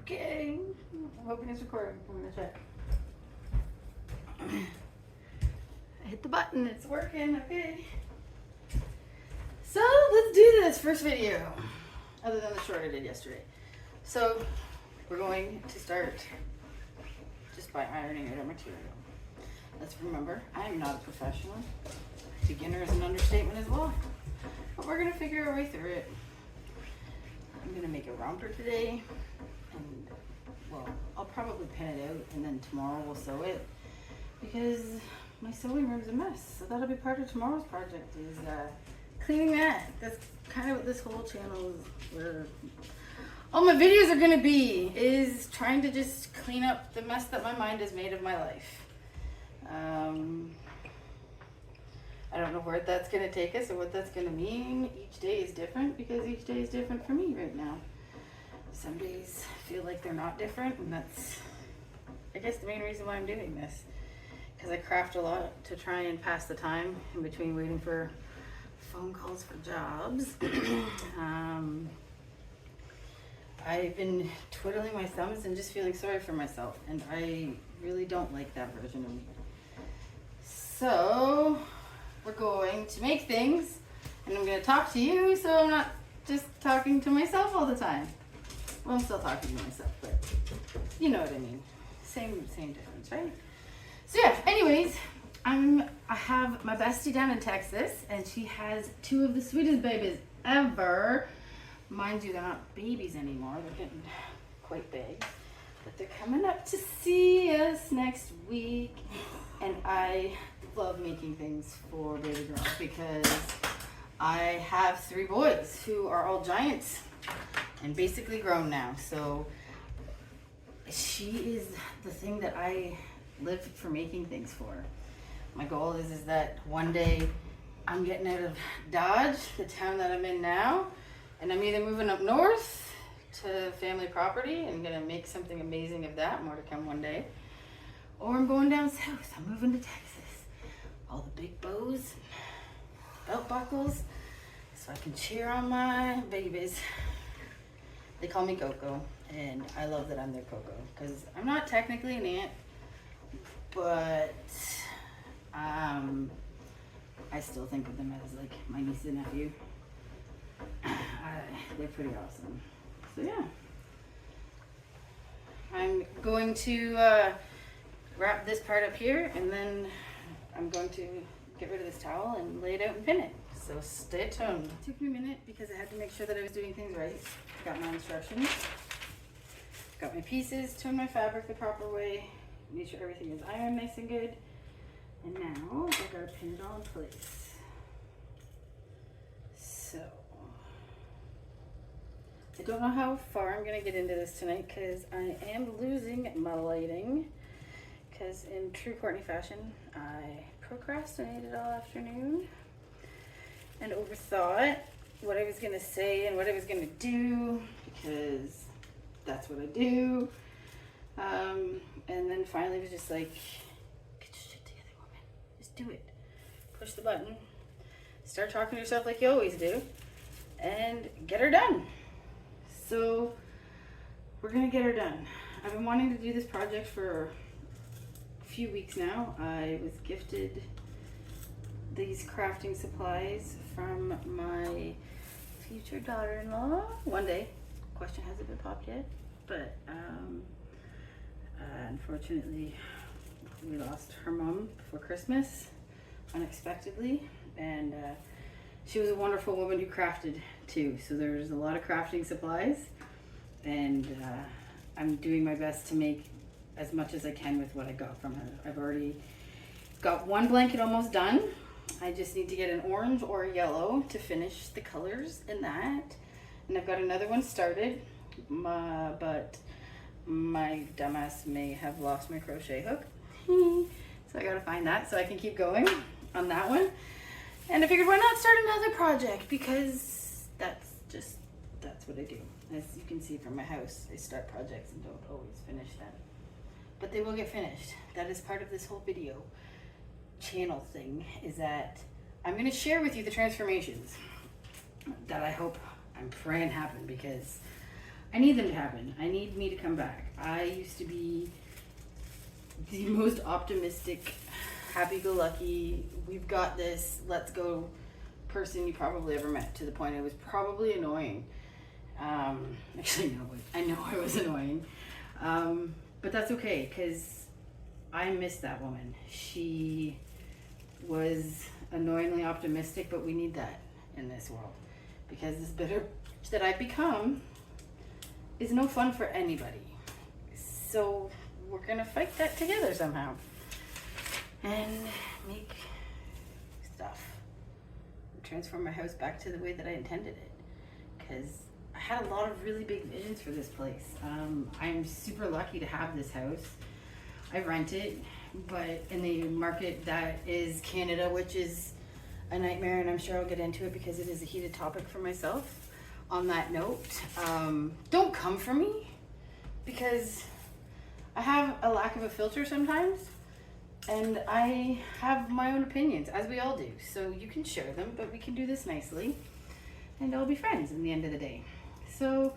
Okay, I'm hoping it's recording. I'm gonna check. I hit the button, it's working, okay. So let's do this first video, other than the short I did yesterday. So we're going to start just by ironing out our material. Let's remember, I am not a professional. Beginner is an understatement as well. But we're gonna figure our way through it. I'm gonna make a romper today, and well, I'll probably pin it out and then tomorrow we'll sew it because my sewing room's a mess. So that'll be part of tomorrow's project, is cleaning that. That's kind of what this whole channel is, where all my videos are gonna be, is trying to just clean up the mess that my mind has made of my life. I don't know where that's going to take us or what that's going to mean. Each day is different because each day is different for me right now. Some days feel like they're not different, and that's, I guess, the main reason why I'm doing this. Because I craft a lot to try and pass the time in between waiting for phone calls for jobs. I've been twiddling my thumbs and just feeling sorry for myself, and I really don't like that version of me. So we're going to make things, and I'm going to talk to you, so I'm not just talking to myself all the time. Well, I'm still talking to myself, but you know what I mean. Same difference, right? So yeah, anyways, I have my bestie down in Texas, and she has two of the sweetest babies ever. Mind you, they're not babies anymore. They're getting quite big. But they're coming up to see us next week, and I love making things for baby girls because I have three boys who are all giants and basically grown now. So she is the thing that I live for making things for. My goal is that one day I'm getting out of Dodge, the town that I'm in now, and I'm either moving up north to family property and gonna make something amazing of that, more to come one day, or I'm going down south. I'm moving to Texas. All the big bows, belt buckles, so I can cheer on my babies. They call me Coco, and I love that I'm their Coco, because I'm not technically an aunt, but I still think of them as like my niece and nephew. They're pretty awesome. So yeah, I'm going to wrap this part up here, and then I'm going to get rid of this towel and lay it out and pin it. So stay tuned. It took me a minute because I had to make sure that I was doing things right. Got my instructions, got my pieces, turned my fabric the proper way, made sure everything is ironed nice and good. And now I've got to pin it all in place. So I don't know how far I'm going to get into this tonight because I am losing my lighting. Because in true Courtney fashion, I procrastinated all afternoon and overthought what I was going to say and what I was going to do, because that's what I do. And then finally was just like, get your shit together, woman. Just do it. Push the button. Start talking to yourself like you always do. And get her done. So we're going to get her done. I've been wanting to do this project for few weeks now. I was gifted these crafting supplies from my future daughter-in-law one day. Question hasn't been popped yet, but unfortunately we lost her mom before Christmas unexpectedly, and she was a wonderful woman who crafted too, so there's a lot of crafting supplies, and I'm doing my best to make as much as I can with what I got from her. I've already got one blanket almost done. I just need to get an orange or a yellow to finish the colors in that. And I've got another one started, but my dumbass may have lost my crochet hook. So I gotta find that so I can keep going on that one. And I figured, why not start another project, because that's what I do. As you can see from my house, I start projects and don't always finish them. But they will get finished. That is part of this whole video channel thing, is that I'm going to share with you the transformations that I hope, I'm praying happen, because I need them to happen. I need me to come back. I used to be the most optimistic, happy-go-lucky, we've got this, let's go person you probably ever met, to the point I was probably annoying. Actually, no, I know I was annoying. But that's okay, because I miss that woman. She was annoyingly optimistic, but we need that in this world, because this bitter that I've become is no fun for anybody. So we're gonna fight that together somehow and make stuff, transform my house back to the way that I intended it, because I had a lot of really big visions for this place. I'm super lucky to have this house. I rent it, but in the market that is Canada, which is a nightmare, and I'm sure I'll get into it because it is a heated topic for myself. On that note, don't come for me, because I have a lack of a filter sometimes, and I have my own opinions, as we all do. So you can share them, but we can do this nicely, and I'll be friends in the end of the day. So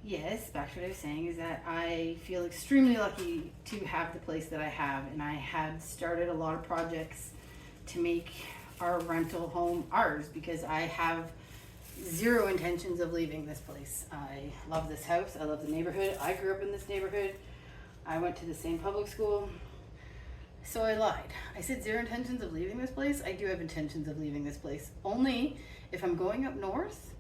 yes, back to what I was saying, is that I feel extremely lucky to have the place that I have, and I had started a lot of projects to make our rental home ours, because I have zero intentions of leaving this place. I love this house. I love the neighborhood. I grew up in this neighborhood. I went to the same public school. So I lied. I said zero intentions of leaving this place. I do have intentions of leaving this place. Only if I'm going up north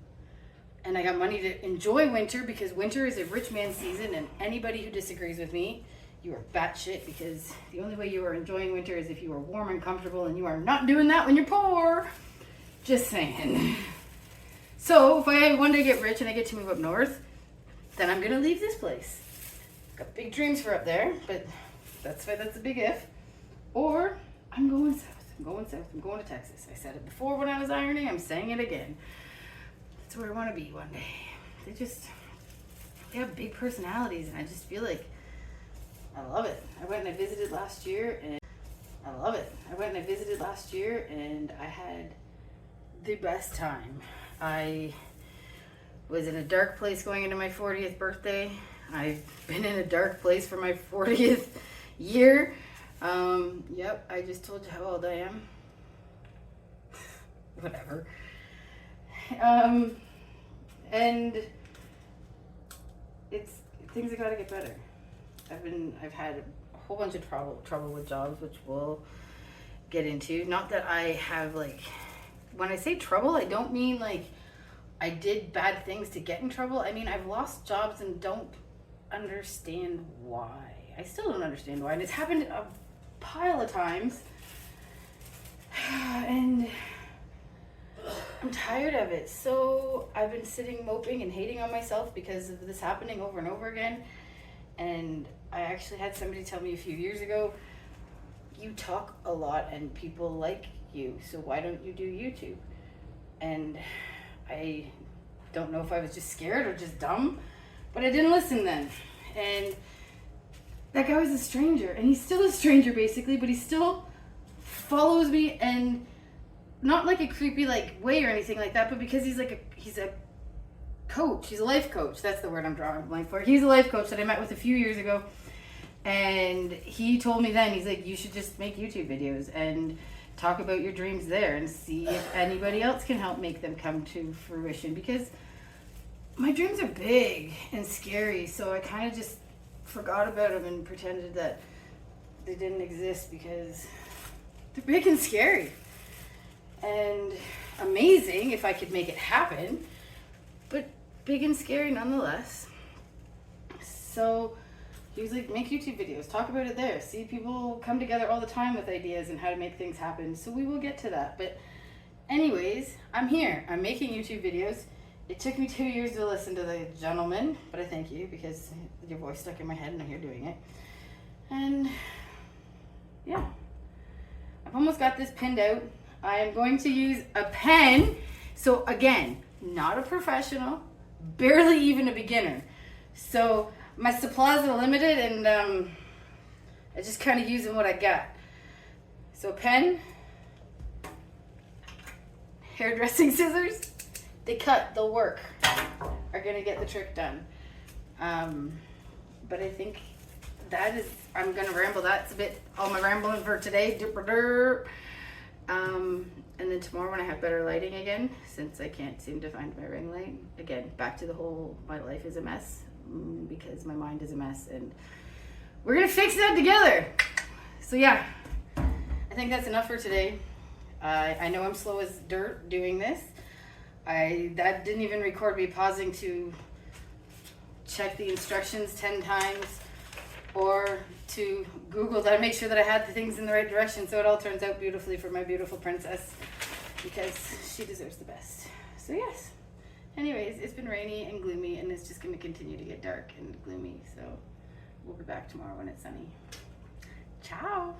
and I got money to enjoy winter, because winter is a rich man's season, and anybody who disagrees with me, you are batshit, because the only way you are enjoying winter is if you are warm and comfortable, and you are not doing that when you're poor. Just saying. So if I one day get rich and I get to move up north, then I'm gonna leave this place. Got big dreams for up there, but that's a big if. Or I'm going south. I'm going south. I'm going to Texas. I said it before when I was ironing. I'm saying it again. That's where I want to be one day. They have big personalities, and I just feel like I love it. I went and I visited last year, and I love it. I went and I visited last year, and I had the best time. I was in a dark place going into my 40th birthday. I've been in a dark place for my 40th year. Yep, I just told you how old I am. Whatever. And things have got to get better. I've had a whole bunch of trouble with jobs, which we'll get into. Not that I have, like, when I say trouble, I don't mean like I did bad things to get in trouble. I mean, I've lost jobs and don't understand why. I still don't understand why. And it's happened a pile of times. And I'm tired of it. So I've been sitting moping and hating on myself because of this happening over and over again. And I actually had somebody tell me a few years ago, you talk a lot and people like you, so why don't you do YouTube? And I don't know if I was just scared or just dumb, but I didn't listen then. And that guy was a stranger, and he's still a stranger basically, but he still follows me, and not like a creepy like way or anything like that, but because he's a coach. He's a life coach. That's the word I'm drawing a blank for. He's a life coach that I met with a few years ago, and he told me then, he's like, you should just make YouTube videos and talk about your dreams there and see if anybody else can help make them come to fruition, because my dreams are big and scary, so I kind of just forgot about them and pretended that they didn't exist, because they're big and scary and amazing if I could make it happen, but big and scary nonetheless. So he was like, make YouTube videos, talk about it there. See, people come together all the time with ideas and how to make things happen. So we will get to that. But anyways, I'm here. I'm making YouTube videos. It took me 2 years to listen to the gentleman, but I thank you, because your voice stuck in my head and I'm here doing it. And yeah, I've almost got this pinned out. I am going to use a pen. So again, not a professional, barely even a beginner. So my supplies are limited, and I just kind of using what I got. So a pen, hairdressing scissors, they cut, they'll work, are gonna get the trick done. But I think that is, I'm gonna ramble. That's a bit all my rambling for today. And then tomorrow when I have better lighting again, since I can't seem to find my ring light, again, back to the whole, my life is a mess, because my mind is a mess, and we're gonna fix that together. So yeah, I think that's enough for today. I know I'm slow as dirt doing this. That didn't even record me pausing to check the instructions 10 times or to Google that, make sure that I had the things in the right direction so it all turns out beautifully for my beautiful princess, because she deserves the best. So yes, anyways, it's been rainy and gloomy, and it's just going to continue to get dark and gloomy, so we'll be back tomorrow when it's sunny. Ciao.